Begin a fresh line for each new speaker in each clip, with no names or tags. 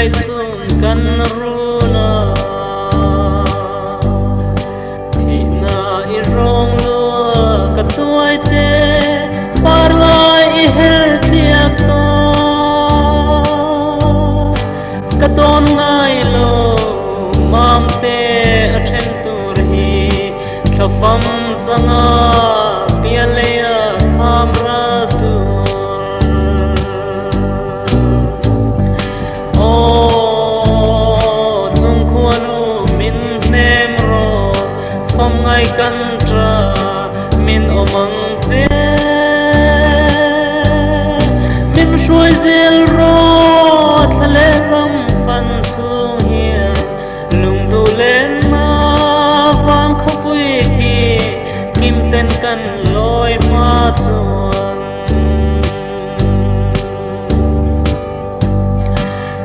lai chung kan runa thi na I rong lua ka tuai te par lai I hel tiap ta ka ton ngai lo mam te a then tur hi thafam changa pialea tham ra tu ngai kan tra min omang che min shuai zel ro thale ram pan chu hia lung du len ma wang khopui khi kim ten kan loi ma chuan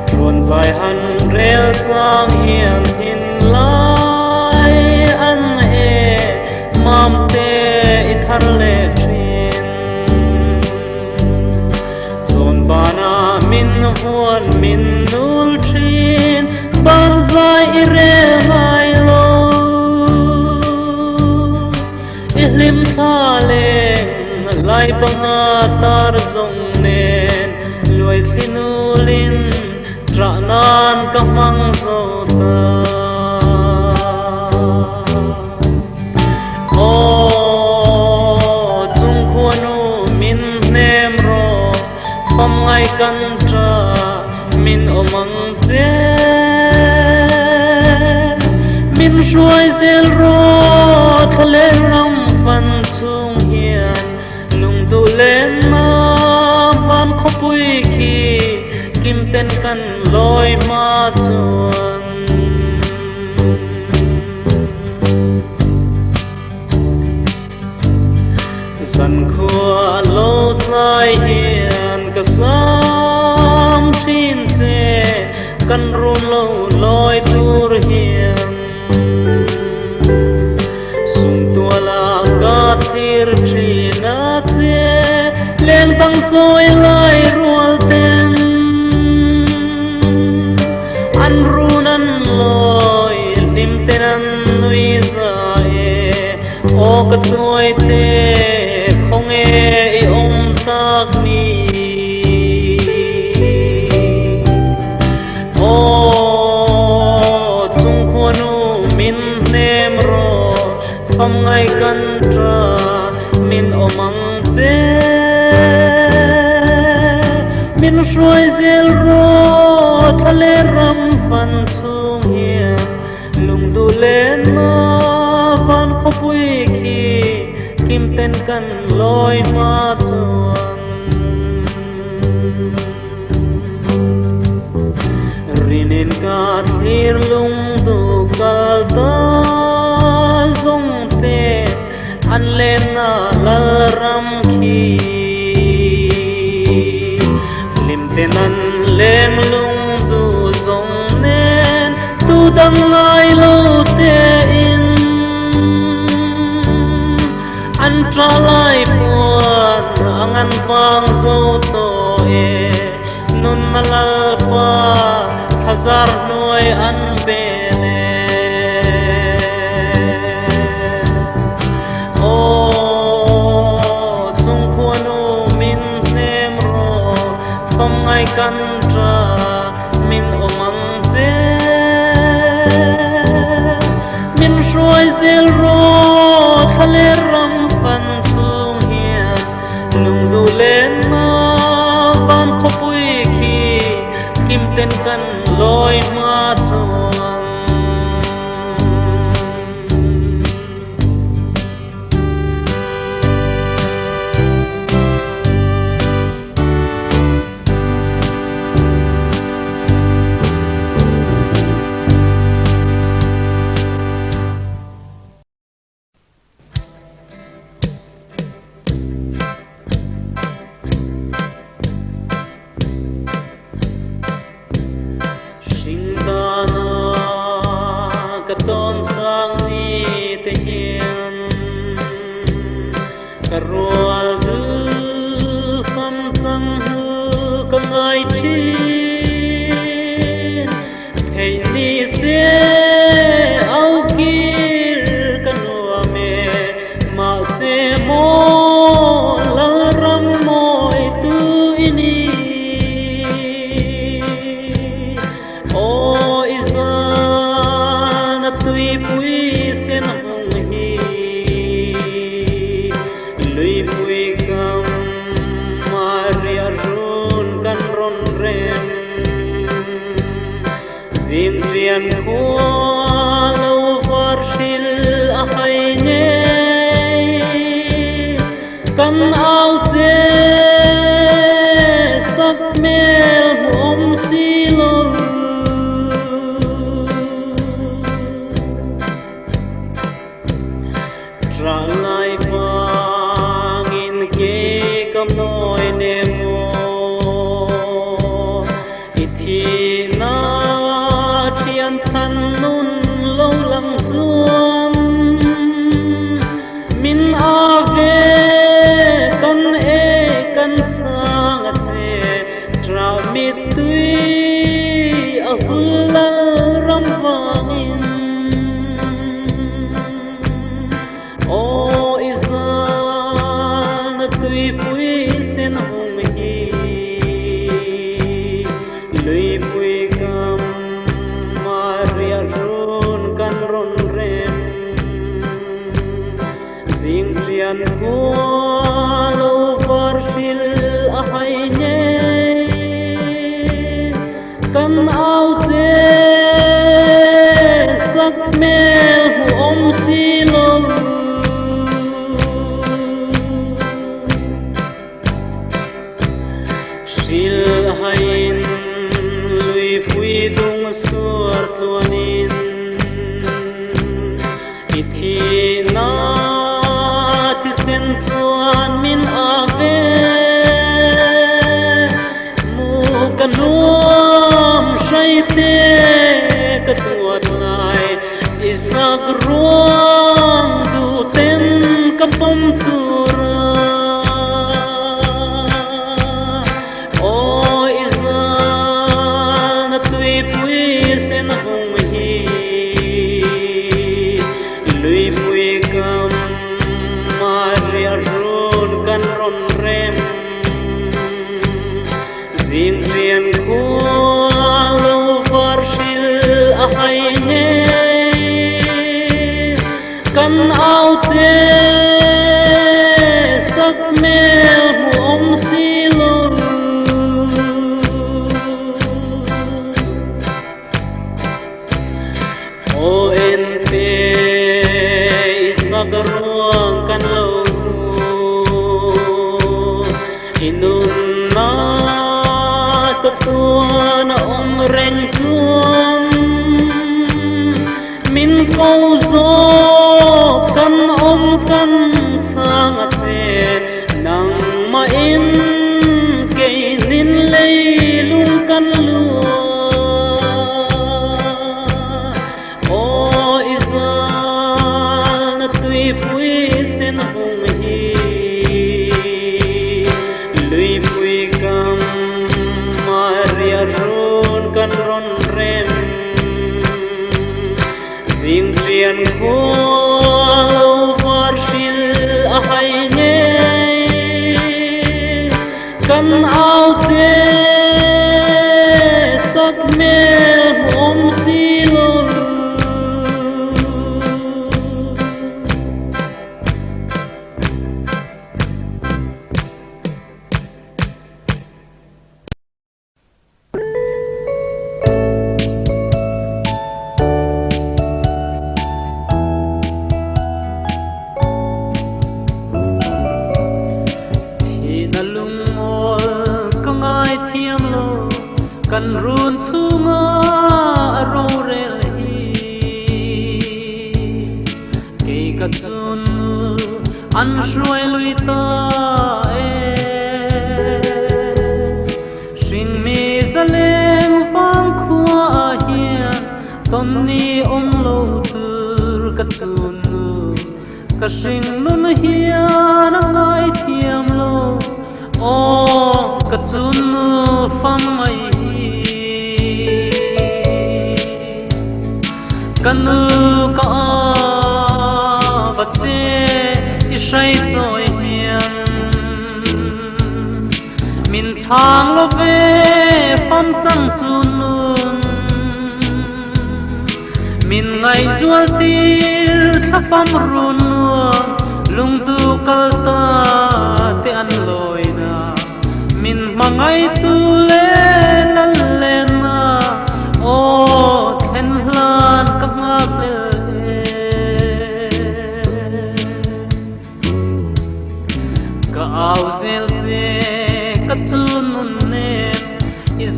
truan zai han rel chang hian hin lai an mam te I thar le thin zon bana min huan min nul thin ban zai I re ngai lo I hlim tha le lai banga tar zong nen loi thinulin tra nan ka mang zo ta ngai kan tra min omang che min shuai zel ro thale ram pan chung hian lung du len ma ban khopui khi kim ten kan loi ma chuan san khua lo tlai hian ka sam thin che kan run lo loi tur hian sum tua la ka thir thina che leng tang choi lai rual ten an runan loi nim ten an nui za o ka tuai te không e om tak ni o chung khonu min nem ro kham ngai kan tra min omang che min shuai zel ro thale ram pan chung hian lung du len ma van khopui khi kim ten kan loi ma chuan rinin ka thir lung du kal ta zong te an len na lal ram khi lim ten an leng lung du zong nen tu dang lai lo te in an tra lai puan angan pang zo to e nun nalal pa thazar noi an bele o chung khuanu min nem ro khom ngai kan tra min omang che min shuai zel ro thale ram pan chung hian lung du len ma ban khopui khi kim ten kan loi ma chuan rual du pham chang hu ka ngai thi rian khua lâu var shil a hai nghe kan ao che sak mel mom si lo tra lai pangin ke kam noi ne mo ithi na thian chan nun lo lang chuam min ave kan e kan chang a che tra mi tui a hula ram wangin o izal na tui pui sen hong hi lui pui kam maria ron kan ron rem zing rian hua lo var shil a hai nye kan ao che sak mel hu om si lo shil hain lui pui dung suar thuanin ithi na thi sen chuan min ave mu kanuam shai te ka tuat lai isak ruang du ten ka pom tura o izal na tui pui sen hong hi lui pui kam maria ron kan ron rem zin rian khua lo var shil a hai nghe kan ao che sak mel hu om si lo o en pe isak ruang kan lo inun na tua na om ren chuam min ko zo kan om kan chang a che nang ma in ke nin lei lung kan lua o izal na tui pui sen hong hi lui pui kam maria ron kan ron rem zing rian khua lo var shil a hai nghe kan ao che sak mel mom si lo kan run chunga aro rel hi ke ka chun an shroi lui ta e shin mi zaleng pang khua hian ton ni om lo tur ka chun ka shin nun hian ngai thiam lo o ka chun fam mai kanu ka vache ishai choi hian min chang lo ve pham chang chunun min ngai zual tir thapam run lung tu kalta te an loina min mangai tu le na o then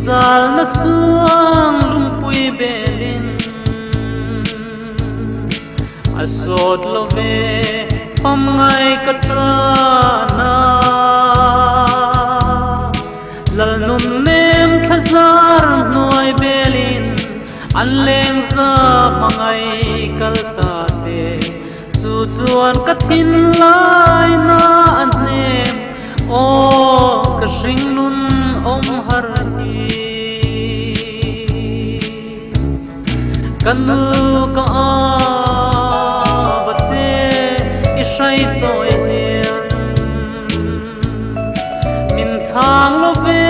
zal na suang lungpui belin asod love pam ngai katrana lal nun nem khazar noi belin an leng za mangai kalta te chu chuan ka thin lai na an nem o ka ring nun om har hi kanu ka ba che i shai choi hian min chang lo ve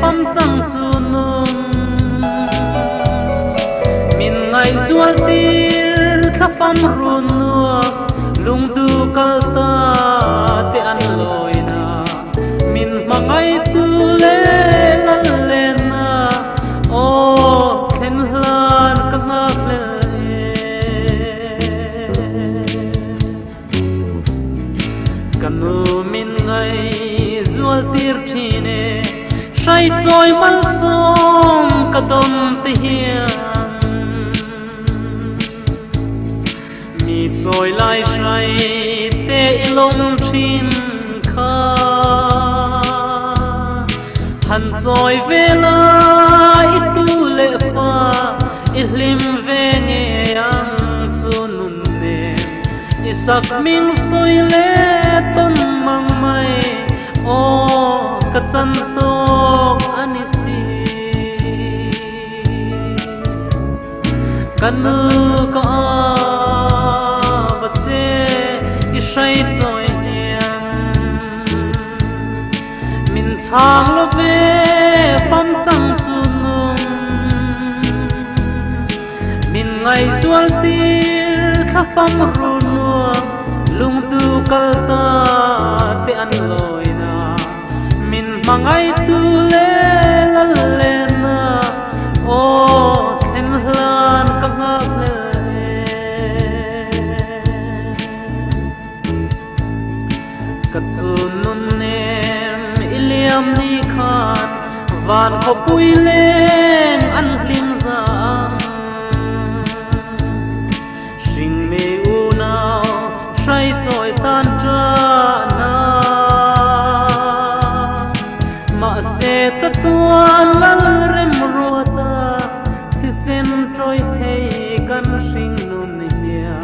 pam chang chu num min ngai zual tir kha pam run nuwa lung du kal ta te an loi na min mangai tu le lan le na o khen hlan ka ngak le kanu min ngai zual tir thine shai choi mal som ka dom te hian mi choi lai shai te ilom thin kha han choi vela i tu le pa i hlim ve nge ang chu nun ne i sak ming soi le ton mang mai o ka chan tok ani si kanu ka ba che i shai choi hian min chang lo ve pam chang chu num min ngai zual tir kha pam ru nuwa lung tu kal ta te an loi na min mangai tu le lal le na o them hlan ka ngak le ka chu nun nem iliam ni khan van kho pui leng an hlim za sing me u nao shai choi tan tra na ma se chatuan lal rem ruata thi sen troi thei kan sing nun hia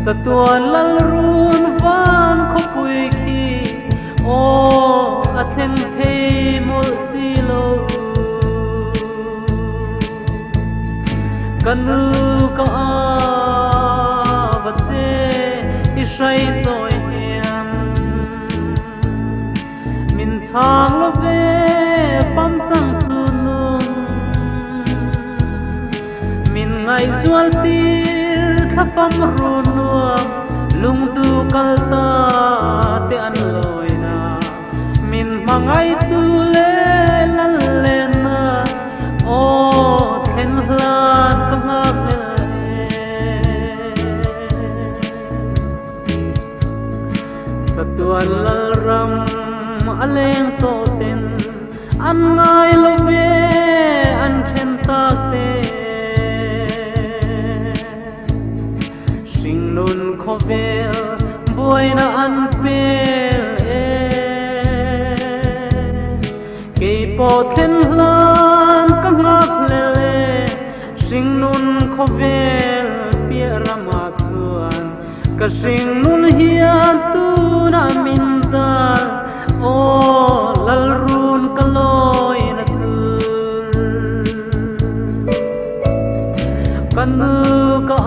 chatuan lal run van kho pui khi o a then thei mol si lo kanu ka ba che i shai choi hian min chang lo ve pam chang chu num min ngai zual tir kha pam ru nuwa lung tu kal ta te an loi na min mangai tu le lan le na o then hlan ka ngak le satuan lal ram aleng to ten an ngai lo ve an then tak te sing nun kho vel boy na an pel ke po then hlan ka ngak le sing nun kho vel pia rama chuan ka sing nun hian tu na min dal o lal run ka loi na tu kanu ka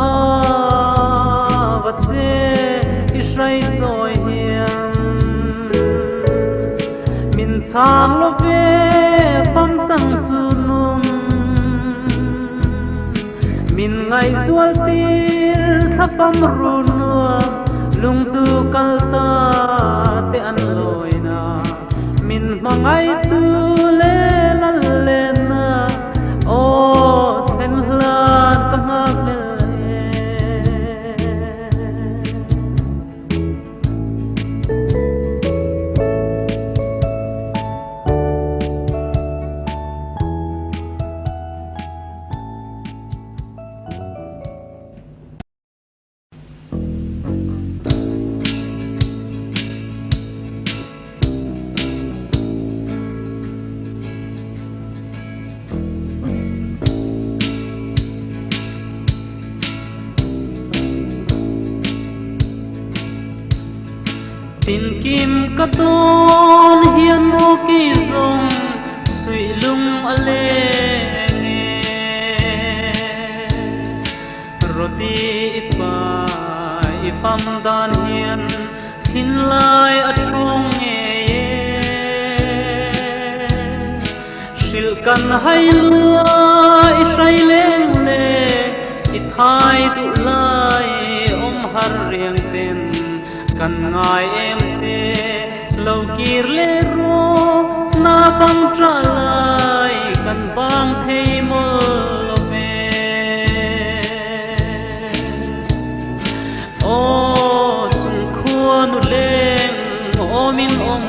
ba che i shai choi hian min chang lo ve pam chang chu num min ngai zual tir kha pam ru nuwa lung tu kal ta te an loi na min mangai tu le lal le na o then hlan ka ngak le kim cắt tôn hiền mô kỳ dùng suy lung a lê nghe roti ipa ifam dan hiền hin lai a trong nghe sil kan hai lua isai leng le ithai tu lai har riêng tên cần ngài em thế lâu kir lê ro na băng trả lại cần băng thấy mơ lo về ô chung khua nu lên ô min ro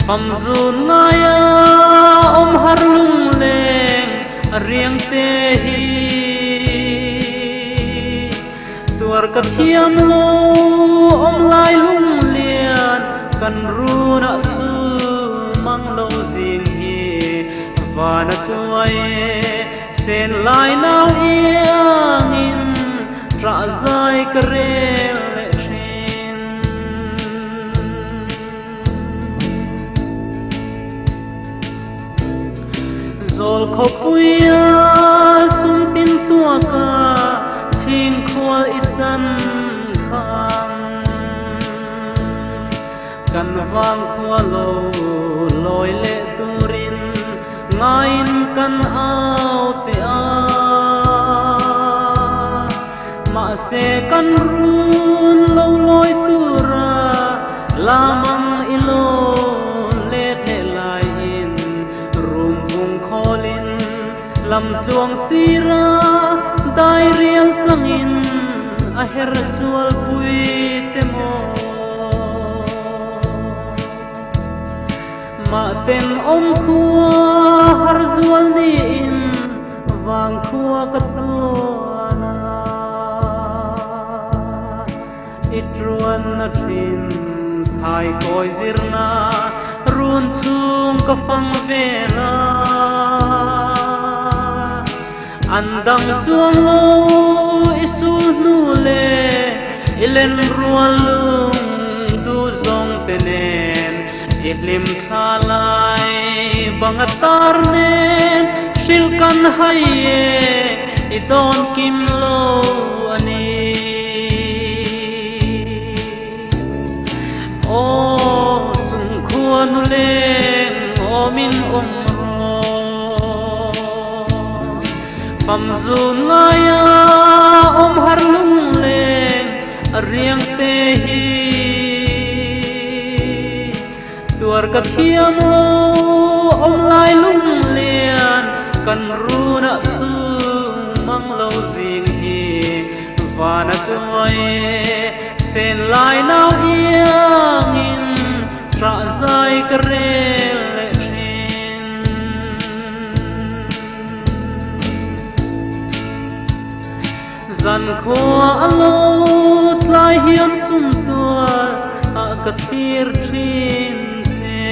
pham zun ngài har lung lên riêng thế hi tuar ka thiam lo lai lung lian kan ru na chu mang lo jing hi và na tuai sen lai nau iang in tra zai ka rel le shin zol kho puya sum tin tua ka ching khol itan khang kan wang kholo loi le turin ngain kan au che a ma se kan run lo loi tura lamang ilo le the lai in rum bung kholin lam tuang sira dai riel changin a her sual pui chemo ma ten om khua har zual ni in wang khua ka chuana itruan na thin thai koi zirna run chung ka phang vela andang chuang lo isul nu le ilen rualung du zong tenen ilim thalai bangatar nen silkan haye idon kim lo ani o chung khuan le o min pham zun ngaya har lung lên riêng te hi tuar ka thiam lo lai lung lian kan ru na chu mang lo jing hi và na tuai sen lai nau iang in tra zai ka rel le zan khua alo tlai hiam sum tua a ka thir thin che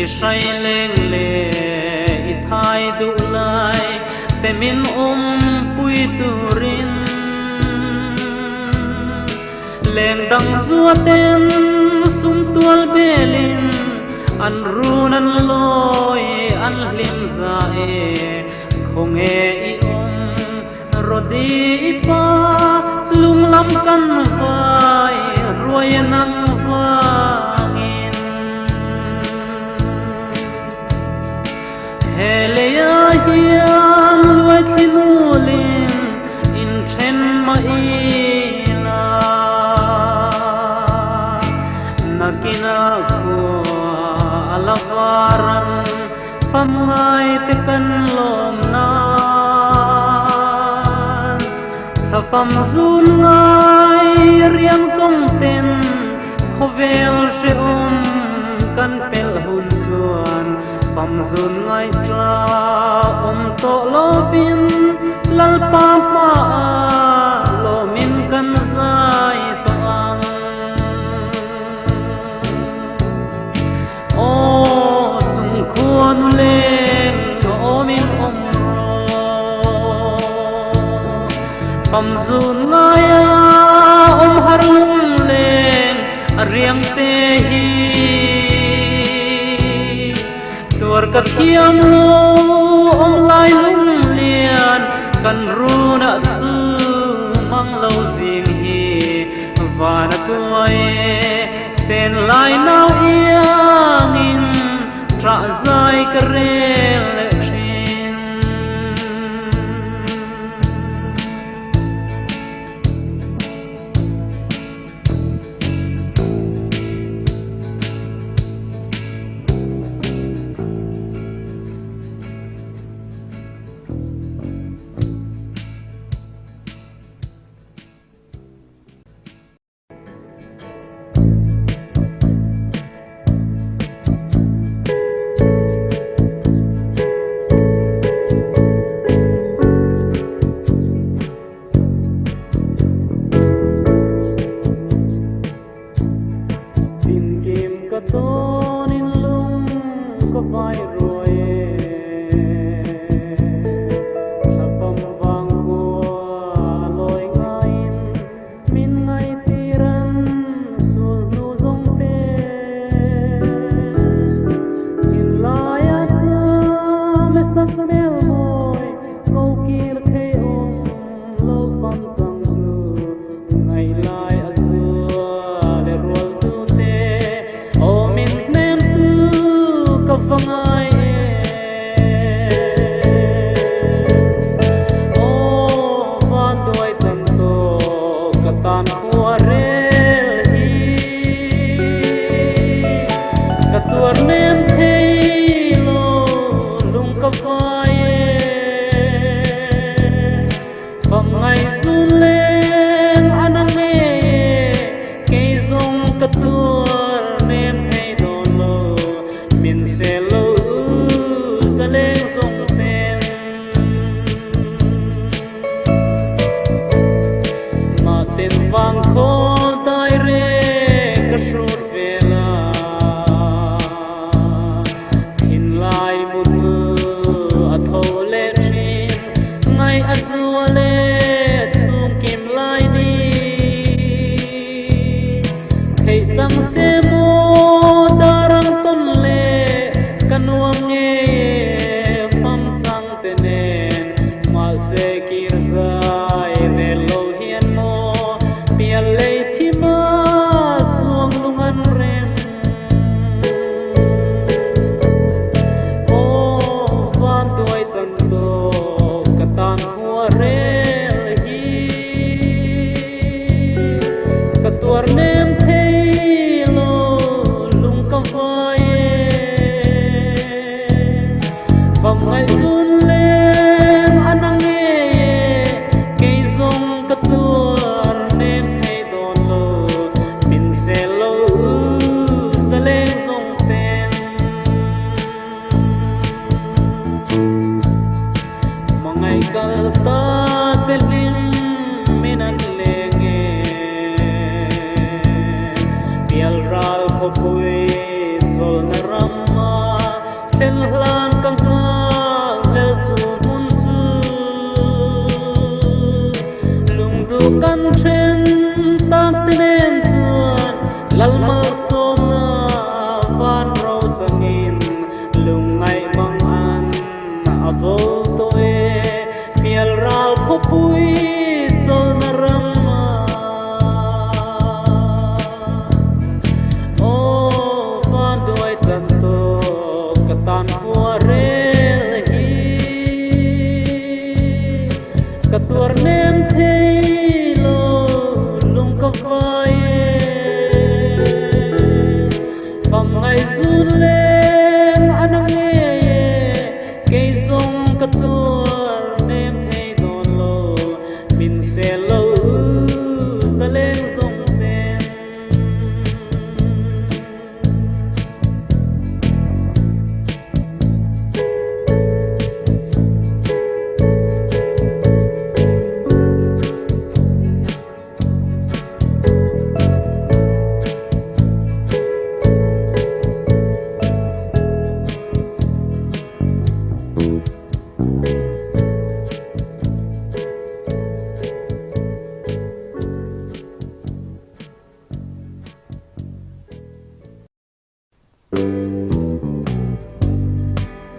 i sai leng le i thai du lai te min pui turin leng dang zua ten sum tual belin an runan loi an lim za e không e i rodi ipa lung lam kan vai ruai nang vangin heleya hiam luai thinulin in then ma ila nakina ko alavaran pamai te kan lom na pham zun ngai riang song ten khovel se kan pel hun chuan pham zun ngai tra to lo bin lal pa ma lo min kan zai to ang o chung khuan le o min phẩm dù ngài ôm har lung lên riêng te hi tuar kat hiam lo ôm lai lung lian kan ru na chu mang lo zing hi và na tuai sen lai nau yang in tra zai karel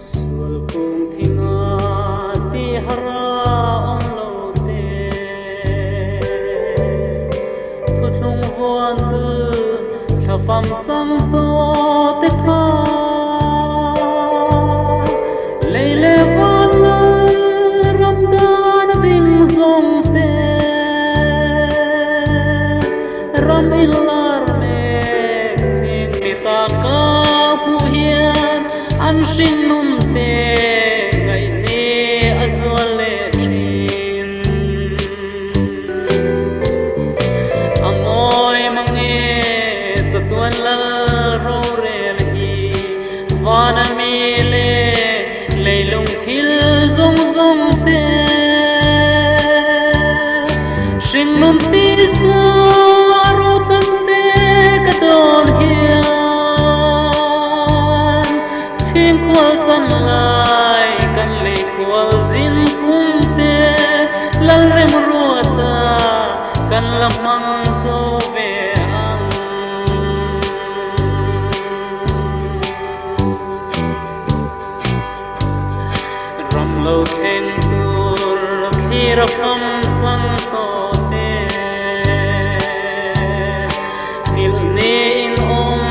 sual kung thinga ti hara ong lo te thutlung huan tu thapam cham to te tha leile wala ramdan ding zong te ram ilar me ching mita ka hu hian an shin nun te ngai ne azwal le thin amoi mange chatuan lal ro rel hi wana mi le leilung thil zong zong te shin nun ti sa ro chan te ka don hian ching khwal chan lai kan le khwal zin kum te lal rem ruata kan lamang zo ve ang ram lo theng tur thira pham chang to te nil ne in om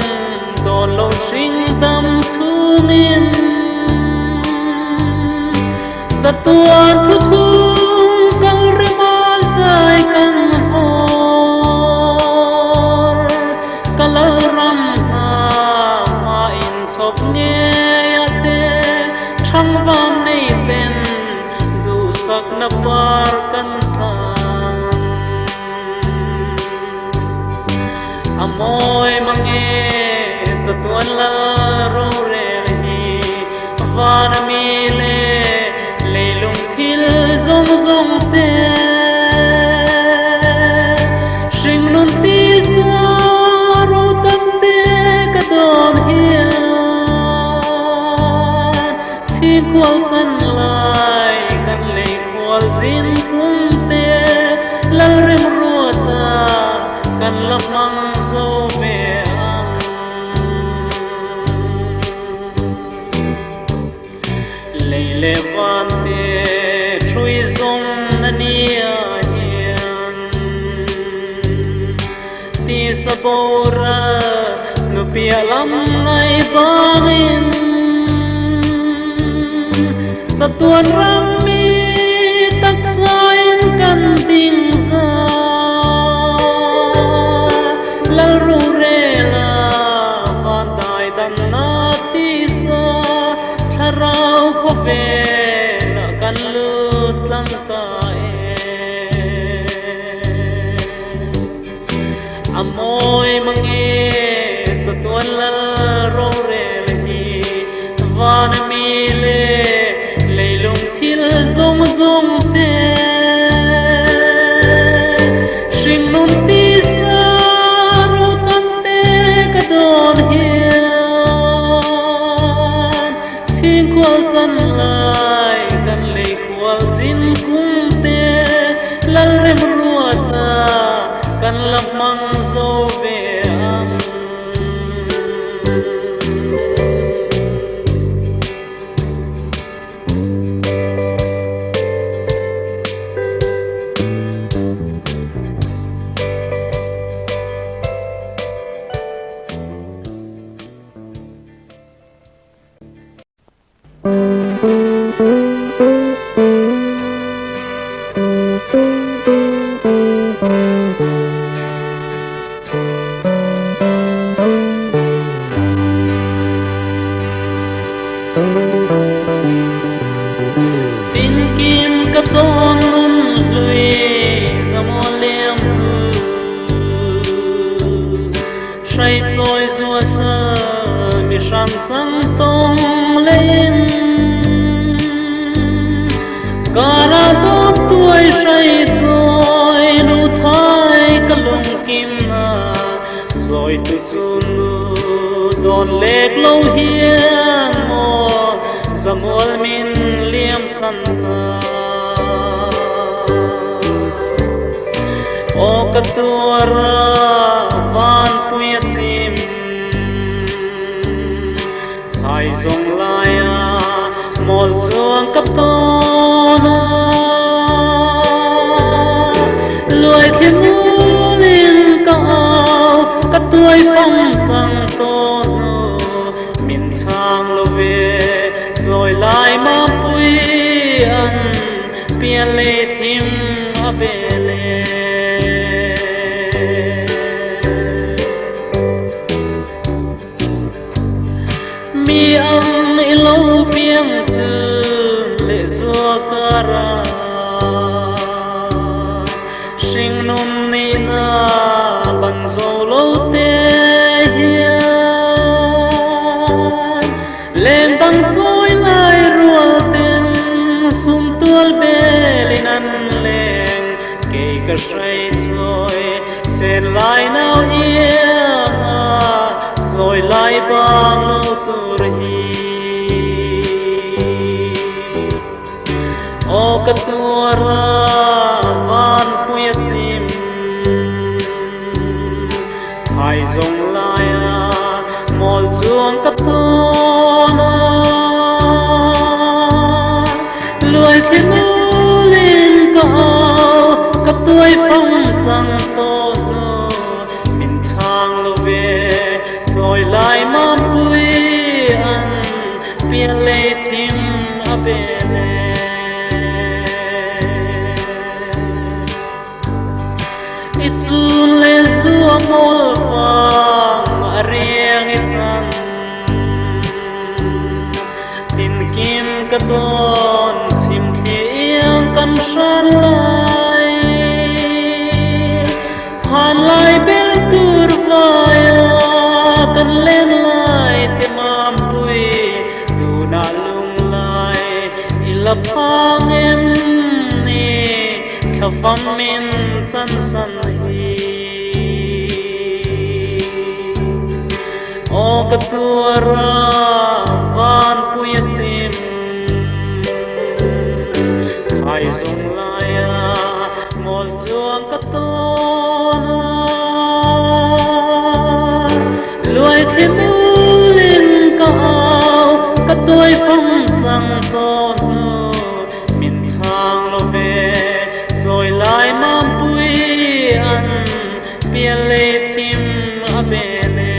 do lo sing tam chumin satuan thu thung kal rema sai kan hor kalal ram ha ma in chop ne ate thang vam nei ten du sak na par kan than amoy mange chatuan lal ro rel hi van mi le leilung thil zong zong te sing nun ti sa ro chan te ka don hian chi kwal chan lai kan le kwal zin kum te lal rem ruata kan lamang zo ve ang leile van te thui zong na nia hian ti sa bora nu pia lam ngai bangin sa tuan ram mi tak sain kan ting za la ru re la van dai dan na ti sa tharau kho ve la kan lut lang ta amoy mange chatuan lal ro rel hi van mi le leilung thil zong zong te sing nun ti sa ro chan te ka don hian ching kwal chan lai kan le kwal zin kum te lal rem ruata kan lamang zo ve ang tin kim ka ton nun lui zamo lem shai choi zua sa mi shan chang tong lên cara dom tuai shai choi nu thai ka lung kim na rồi tu chu nu don lek lo hian mo zamol min liam san na o katura van puya chim hai dòng lai một chuông cấp tôn lùi thiên ngũ liên cao các tuổi phong chẳng tôn mình trang lô về rồi lại mà bụi ăn bia lê thím về lê mi âm lâu biếng chữ lệ dùa ca ra sinh nôm ni na bần dầu lâu tê hiền lên tăng dối lại rùa tình sum tuol bê lên ăn lên kê cả say rồi sen lại nào yên rồi lại bằng lâu tu hi o cả tua ra van khuya chim hai dòng lại mol chuông cả tôn lùi thiên ngũ lên cao các tuổi phong chẳng tôn mình trang lô về rồi lại mà bụi ăn bia lê thím bê lê ít chun lê dùa mol vàng riêng ít chân tin kim cả tôn chim thiêng căn san lại phan lại bên tur vai cần lên lại tìm am bụi tu na lung lại ilap hang em ni khao pham min chân san hi o ka tua ra van puya chim khai zong lại mol chuang ka ton lùi thiên ngũ lên cao các tuổi phong chẳng tôn mình trang lô về rồi lại mang bụi ăn bia lê thím bê lê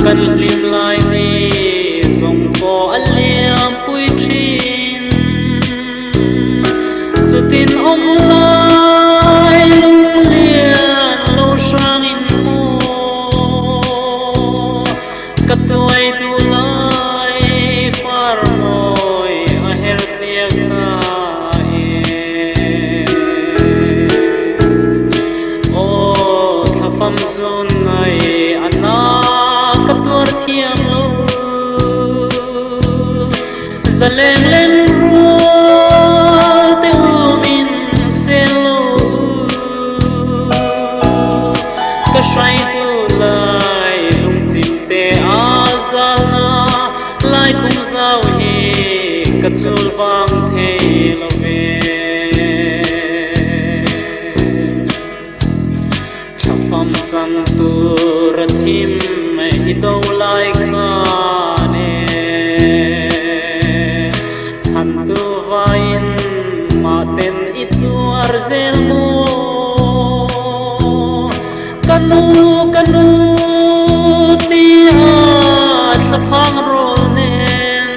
cần lim lại đi dòng có liam bụi chín dù tin ông lại lung liền lâu sang in mô cắt tuổi tu lại phar môi a her tiak na o thafam zon ngai ana thiam lo zaleng lên ro te min sen lo ka shai tu lai lung chim te azal na lai khum zau hi ka chul wang the lo ve chapam chang tu rathim hi đâu lại khane chan tu vain ma ten itu arzel mo kanu tia saphang rol nen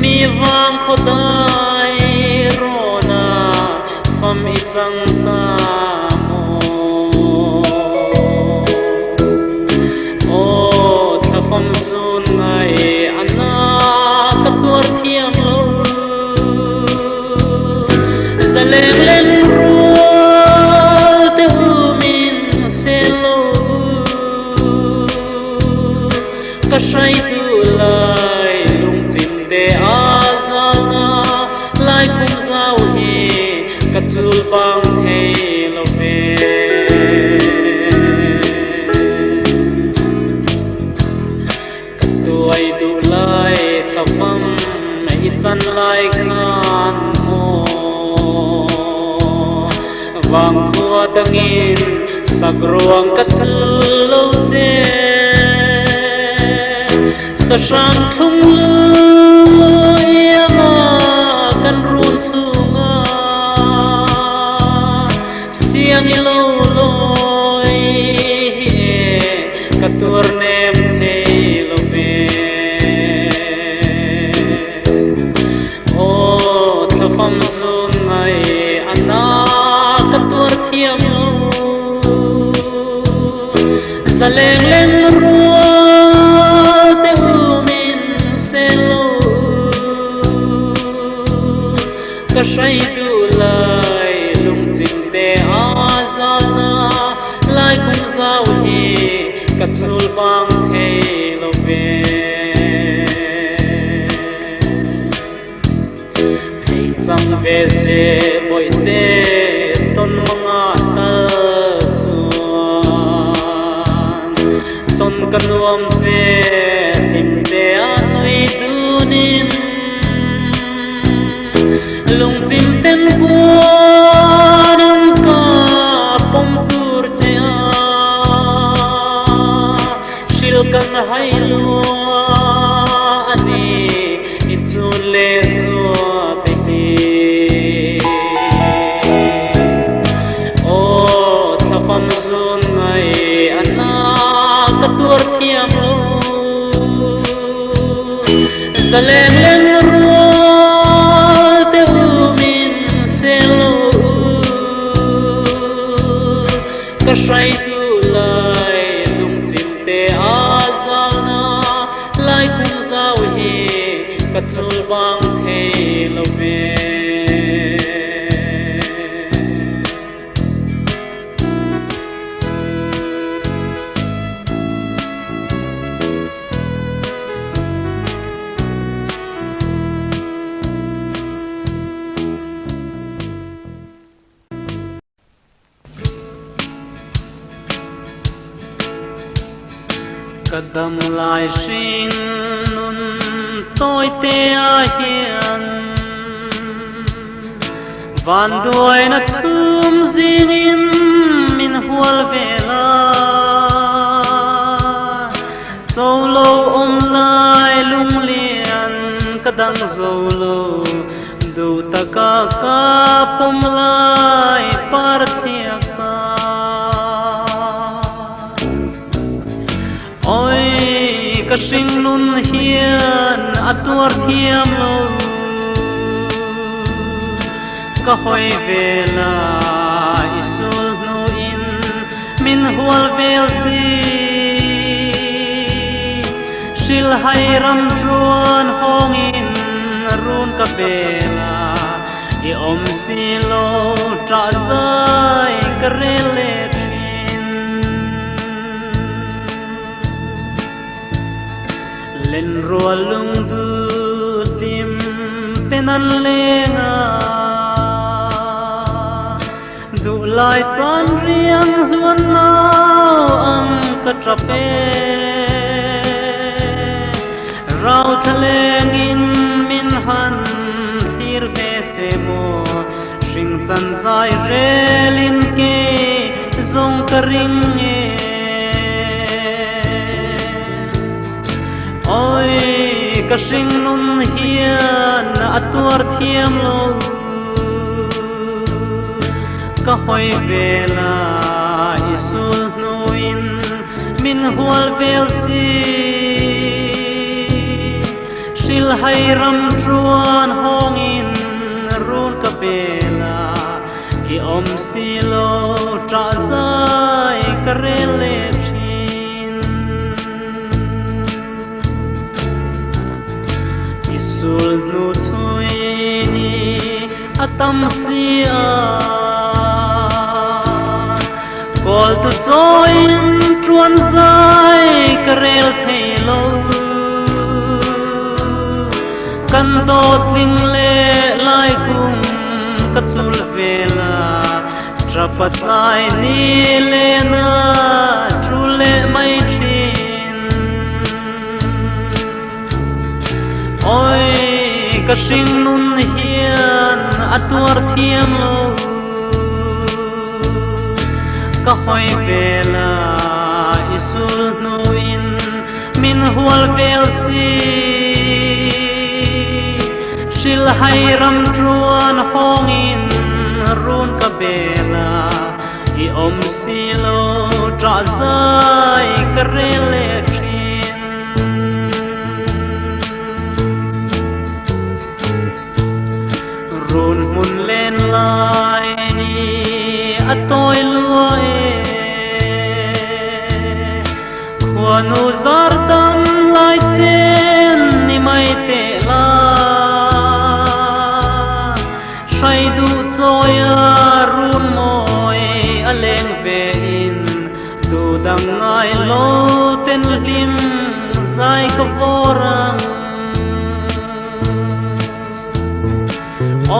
mi wang khodai rona khom i chang ta ka sai tu lai lung chim te a zana lai khum zau hi ka chul bang thei lo ve ka tuai du lai thapam mai chan lai khan mo vang khua tangin sagruang ka chul lo che sa sang thung lui ama kan run chunga siang lo loi ka tur nem nei lo ve o thapam zun ngai ana ka tur thiam lo zaleng leng ruwa te umin selo ka sai du lai lung ching te azana lai khum zau hi ka chul bang thei lo ve thei chang ve se boi te ton manga kanuam che him te anoi dunin lung chim ten buanam ka pom tur che a shil kan hai lo ani ichun le so te hi o thapam zun ngai ana tur thiam lo zaleng leng ruwa te umin selo ka sai tu lai lung chim te azalna lai khum zau hi ka chul bang thei lo ve kadam lai shin nun toi te a hian van duai na thum zingin min hual vela zolo om lai lung lian kadang zolo du taka ka pom lai par thiak ka oi ka sing nun hian atuar thiam lo ka hoi vela isul nu in min hual vel si shil hai ram truan hong in run ka vela i om si lo tra zai ka rele len rua lung du lim tenan lenga du lai chan riang luan nau ang ka trape rau thaleng in min han thir ve se mo sing chan zai relin ke zong ka ring e oi ka sing nun hian atuar thiam lo ka hoi vela isul nuin min hual vel si shil hai ram truan hong in run ka vela i om si lo tra zai ka rele sul nu thui ni atam sia kol tu join truan zai karel thei lo patlai ni le na tru le mai thin oi ka sing nun hian atuar thiam lo ka hoi vela isul nuin min hual vel si shil hai ram truan hongin run ka bela I om silo tra zai ka rele thin run mun len lai ni atoi lua Quanu zar dam lai chen ni mai te la Shai du choya run moi aleng ve in tu dang ngai lo ten lim zai ka vorang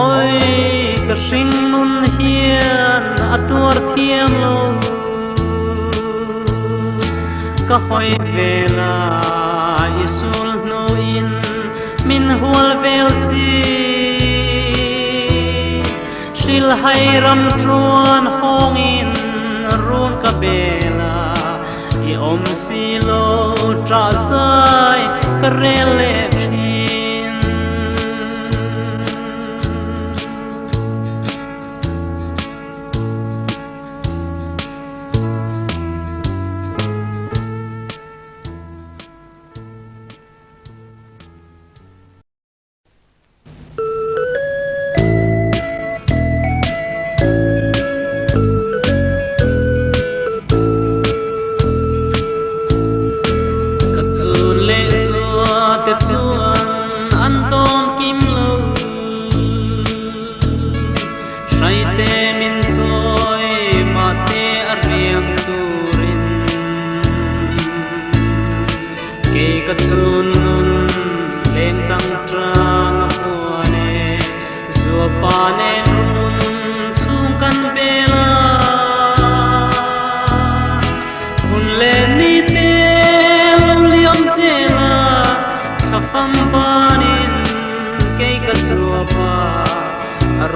oi ka sing nun hian atur thiam lo ka hoi vela isul no in min hual vel si shil hai ram truan hongin run ka bela I om silo tra zai ka rele thin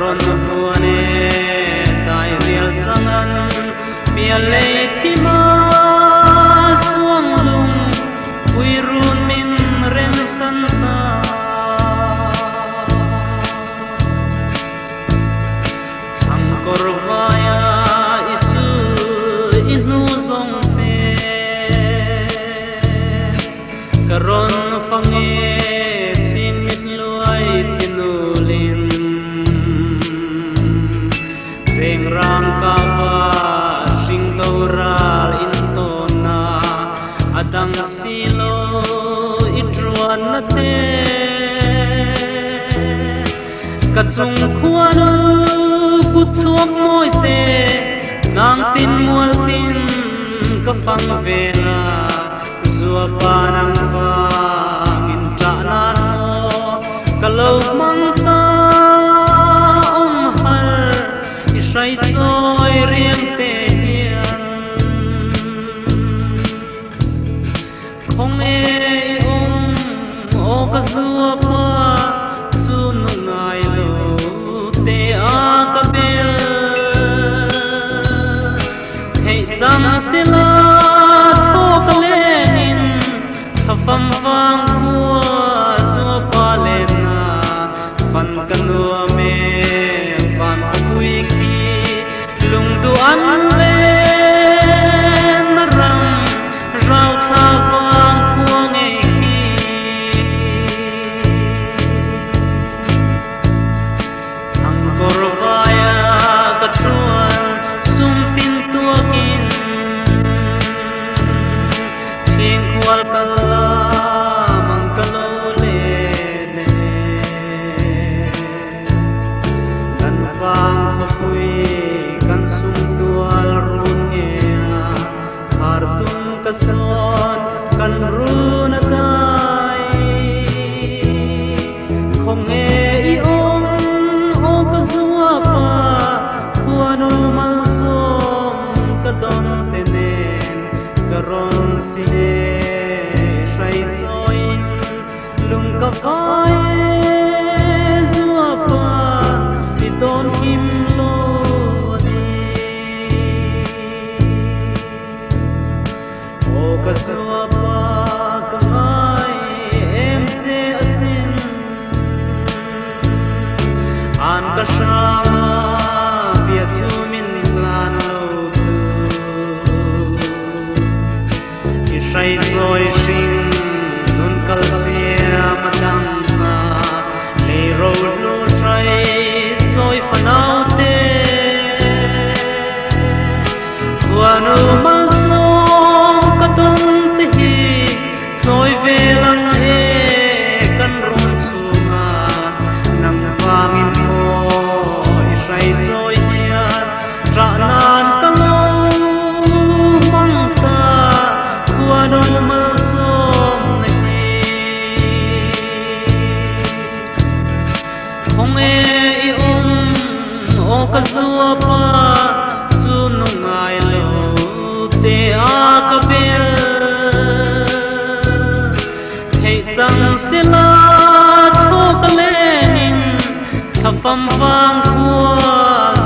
Ron huane tai riel zangan mia le thima suang lung uirun min rem santa thang korvaya isu inu zong te karon fange chin mit luai thinulin rang ka ba sing toral intona adang silo itruan na te kachung khuanu puchuak moi te nang tin mual tin ka phang vela zua pa nang ba in ta na no kalo mang ta Sai trôi riêng tê hiền không e ô ka zua pa chu nu ngai lo te a ka bel hei cham sila tho ka lenin thapam wang hua zua pa lena pan kanua me pan pui lung du an le na ram rau tha wang huang e ki ang korvaya ka truan sum tin tuakin sing kwal kala mang kalo le kan wang pui kason kan runa tai không e I om o ka zua pa huanu mal so si de say join lung ka vai zua pa ti don kim lo di o ka zua pa ka mai em che asin an ka shang bia thu min lan lo say rồi sinh nun kal siam dang na le ro lu say rồi fanau te wanu mang song katon te hi rồi về lang e kan ron chunga nang wangin mo say rồi hian tra nan kang non mal som na ki hong e I o ka zua pa chu nu ngai lo te a ka bel hei chang sila thok le nin thafam wang khua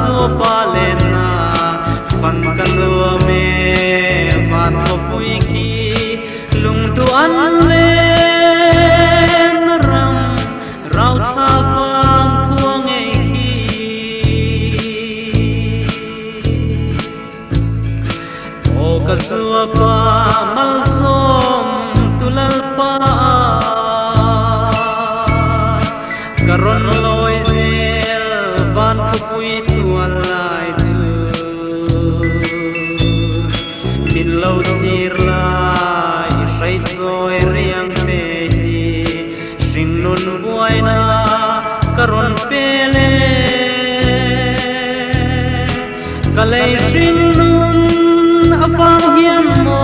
zu pa le na pan ka lo me van ko pui ki lung tu an len ram rau tha wang khuang e ki o ka zua pa mal som tulal pa karon loi zel van ko pui tuan lai tu min lo tir lai say rồi riang te hi sing nun buai na karon pele kalai sing nun afang hiam mo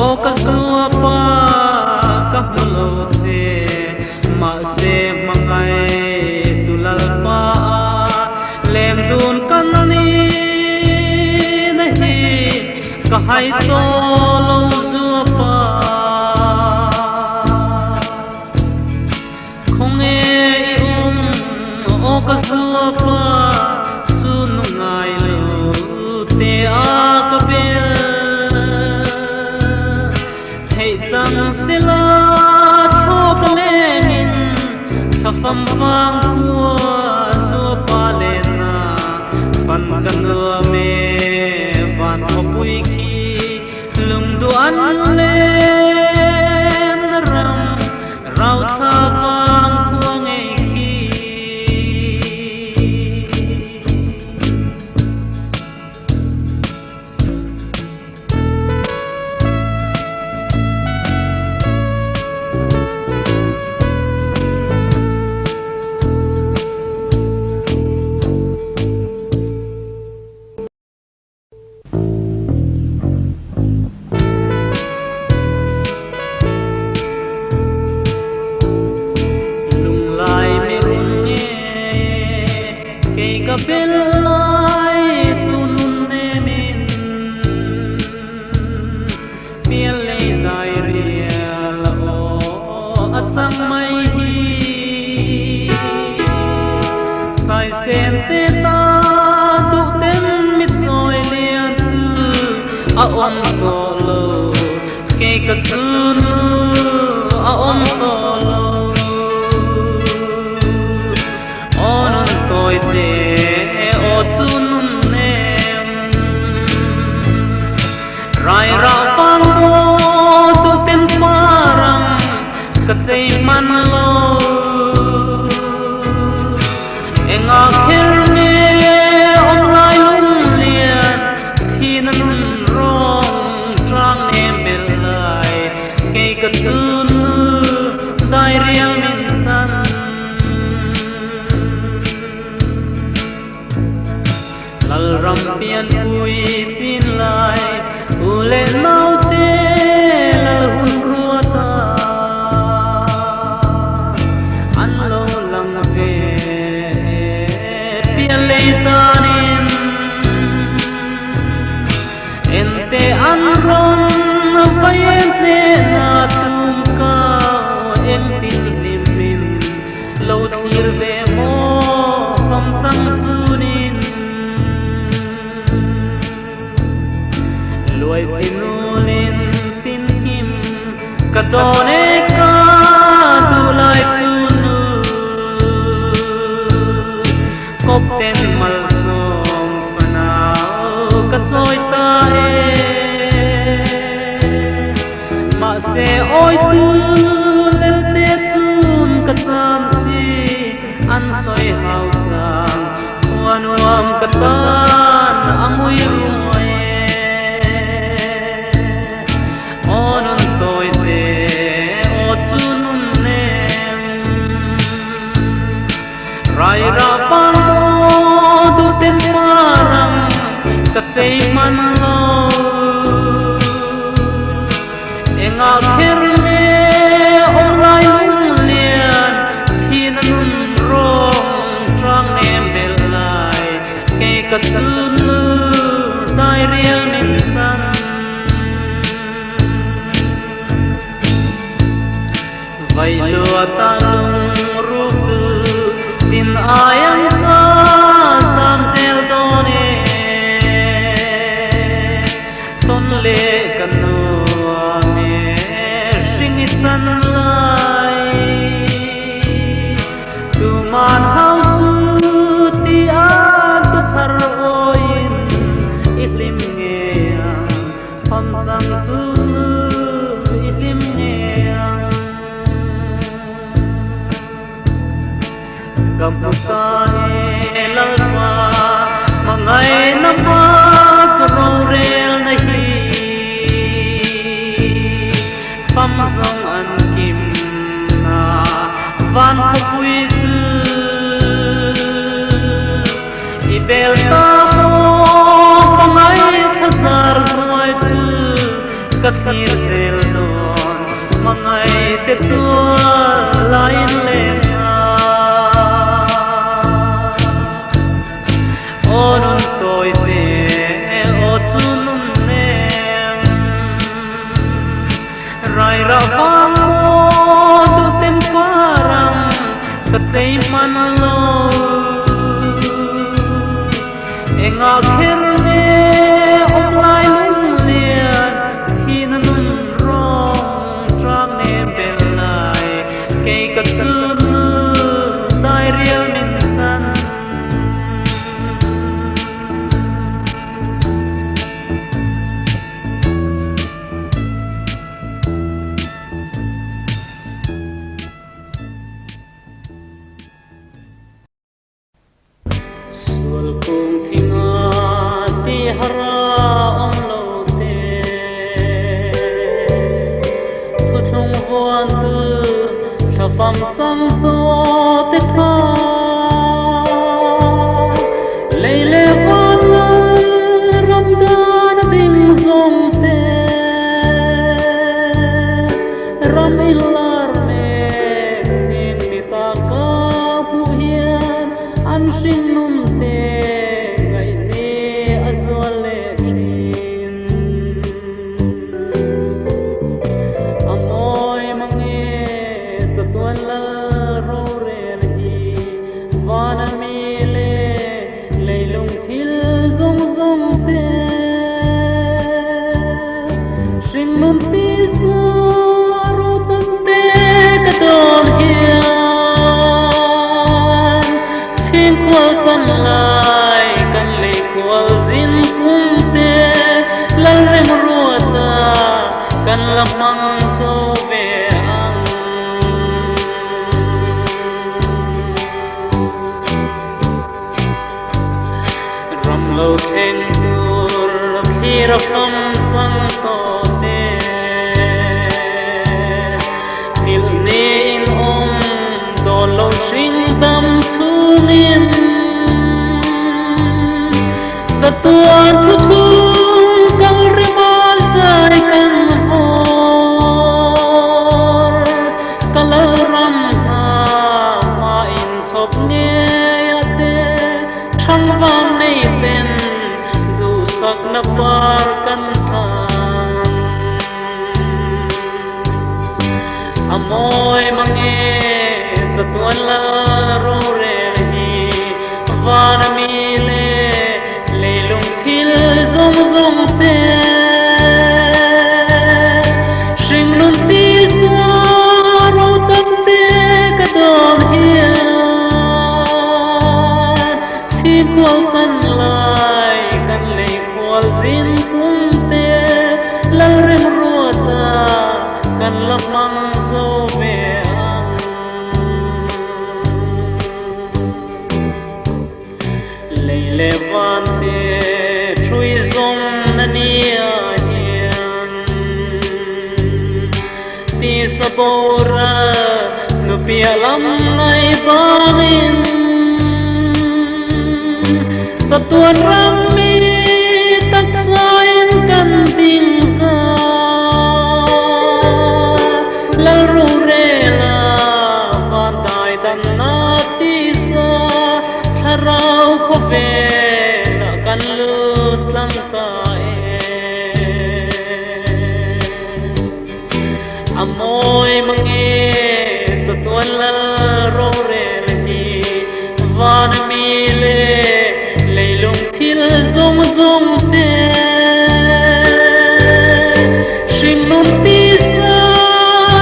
o ka zua pa ka lo che ma se mangai tulal pa lem dun kan ni na hi ka hai to lo zua pa khong e o ka zua pa chu nu ngai lo te a ka bel hei chang sila thok le min thafam wang khua zua pa le na pan kan lo me van ko pui ki lung du an len ram rau tha wang khuang e ki ka bel lai chu nun ne min pian le dai rial o achang mai hi sai sen te ta tu ten mit choi lian a om ko lo ke ka chun a om ko lo on toi te rai ra pang mo tu tem parang ka chei man lo enga kher me om lai lum lian thin nun rong trang em bel lai ke ka chun dai riang min chan lal ram pian pui chin lai ule mau te la hun ruata an lo lang ve pian le tanin ente an ron vai kadone ka dulai chunu kopten malsom fanao kachoi ta ma se oi tu lelte chun kachan si an soi hau tang wanuam katan amui ruai onon toi te o chunun nem rai ra pan du ten parang kachei man lo enga kher me om lai lung lian thin nun rong trang nem bel lai ke kachun dai riel min san vai lua ta lung ru tu tin ayang ka sam sel done ton le kanu me sing chan lai tu man hau su ti a tu thar oin ilim nge pam sang chu ilim nge kamuta lalwa mangai napa kurorel nahi pam song an kim na van khoi chu ibel ta mo mangai khazar noi chu kathir sel don mangai te tu lain le onon toi te o chunun nem rai ra vang du ten parang kachei man lo enga kher me om lai lung lian thin nun rong trang ne bel lai ke kachun dai riel min san sual kung thinga ti hara om lo te thutlung huan tu thapam cham to te tha leile wan ram dan ding zong te ram ilar me chin mi ta ka pu hian an shin nun te ngai te azwal le thin amoi mange chatwan la ro re hi wana mi le leilung thil zong zong te shin nun ti su ro chan te ka don hian sing kwal chan lai kan le kwal zin kum te lal rem ruata kan lamang so ve ang ram lo theng tur thir pham chang to te til ne in om do lo sing dam chunin satuan thu thung kang rimal sai kan hor kalaram ha ma in chop ne ate thang van nei ten du sak na par kan than amoy mange chatuan la ro re hi van mi le leilung thil zong zong te sing nun ti ti sabora nu pialam ngai bangin satuan rami taksain kan bingsa lalu rela pandai dan natisa tharau khobe na kan lut lang tae amoy mange satuan lal ro rel hi van mile leilung thil zong zong te shing nun pi sa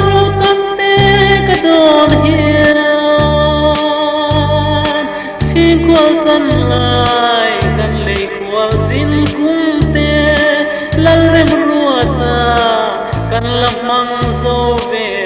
ru chan te ka don hian chin kwal chan lai kan lei kwal zin kum te lal rem ruata kan lam mang zo ve